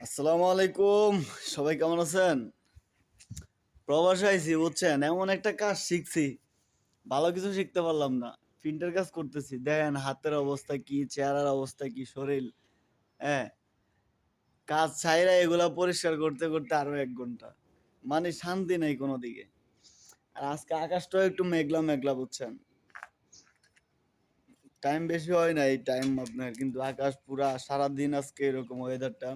আসসালামু আলাইকুম। সবাই কেমন আছেন? প্রবাসে আইছি বুঝছেন, এমন একটা কাজ শিখছি, ভালো কিছু শিখতে পারলাম না। প্রিন্টার কাজ করতেছি, দেখেন হাতের অবস্থা কি, চেহারার অবস্থা কি, শরীর। হ্যাঁ, কাজ ছাইরা এগুলা পরিষ্কার করতে করতে আরো 1 ঘন্টা, মানে শান্তি নেই কোনো দিকে। আর আজকে আকাশটাও একটু মেঘলা মেঘলা বুঝছেন, টাইম বেশি হয় নাই টাইম আপনার, কিন্তু আকাশ পুরা সারাদিন আজকে এরকম ওয়েদারটা,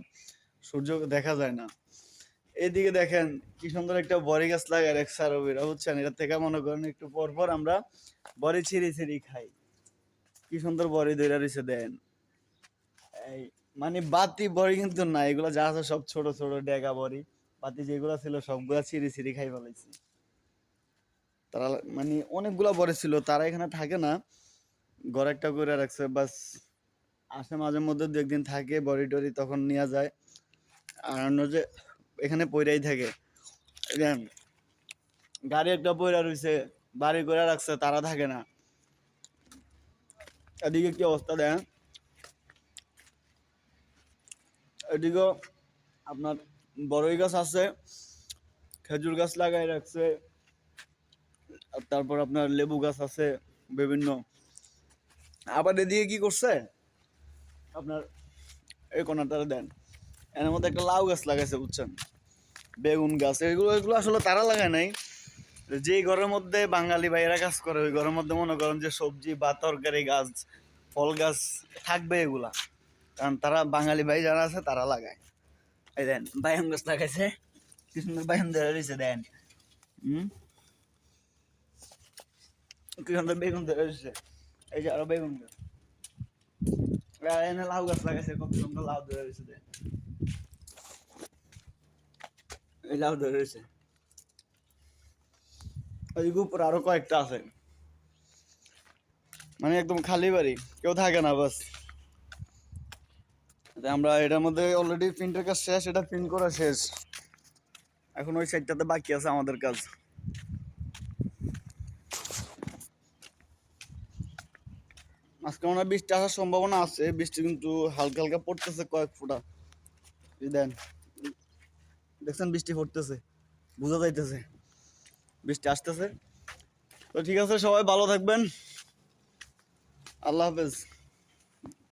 সূর্য দেখা যায় না। এদিকে দেখেন কি সুন্দর একটা বড়ি গাছ লাগায় রাখছে আরবিরা বুঝছেন, এটা থেকে মনে করেন একটু পর পর আমরা বড়ি ছিঁড়ি ছিঁড়ি খাই। কি সুন্দর বড়ি ধরে রয়েছে দেন। এই মানে বাতি বড়ি কিন্তু না, এগুলো যা আছে সব ছোট ছোট ডেগা বড়ি। বাতি যেগুলো ছিল সবগুলা ছিঁড়ি ছিঁড়ি খাই ফেলাইছি। তারা মানে অনেকগুলা বড়ি ছিল, তারা এখানে থাকে না, ঘর একটা করে রাখছে বাস। আসে মাঝে মধ্যে 2 একদিন থাকে, বড়ি টড়ি তখন নিয়ে যায়। আর অন্য যে এখানে পইরাই থাকে। দেখেন গাড়ি একটা পইরা রইছে, বাড়ি করে রাখছে, তারা থাকে না। এদিকে কি অবস্থা দেখেন, এদিকেও আপনার বড়ই গাছ আছে, খেজুর গাছ লাগাই রাখছে, আর তারপর আপনার লেবু গাছ আছে বিভিন্ন। আবার এদিকে কি করছে আপনার, এই কোনাটারে দেন, এর মধ্যে একটা লাউ গাছ লাগাইছে বুঝছেন, বেগুন গাছ, এগুলো এগুলো আসলে তারা লাগায় নাই। যেই ঘরের মধ্যে বাঙালি ভাইয়েরা কাজ করে ওই ঘরের মধ্যে মনে করেন যে সবজি বা তরকারি গাছ, ফল গাছ থাকবে এগুলা, কারণ তারা বাঙালি ভাই যারা আছে তারা লাগায়। এই দেন বাইম গাছ লাগাইছে, কি সুন্দর বাইম ধরে রয়েছে দেন। হম, কি সুন্দর বেগুন ধরে রয়েছে, এই যে আরো বেগুন গাছ। আর এনে লাউ গাছ লাগাইছে, কত সুন্দর লাউ ধরে রয়েছে দেন, এই লাউ ধরে রয়েছে। ওই উপর আরো কয়েকটা আছে, মানে একদম খালি বাড়ি, কেউ থাকে না বাস। আমরা এটার মধ্যে অলরেডি প্রিন্টের কাজ শেষ, এটা প্রিন্ট করা শেষ, এখন ওই সাইডটাতে বাকি আছে আমাদের কাজ। আজকে মনে হয় বৃষ্টি আসার সম্ভাবনা আছে, বৃষ্টি কিন্তু হালকা হালকা পড়তেছে কয়েক ফোঁটা। এই দেন, দেখছেন বৃষ্টি পড়তেছে, বোঝা যাইতেছে বৃষ্টি আসতেছে। তো ঠিক আছে, সবাই ভালো থাকবেন, আল্লাহ হাফেজ।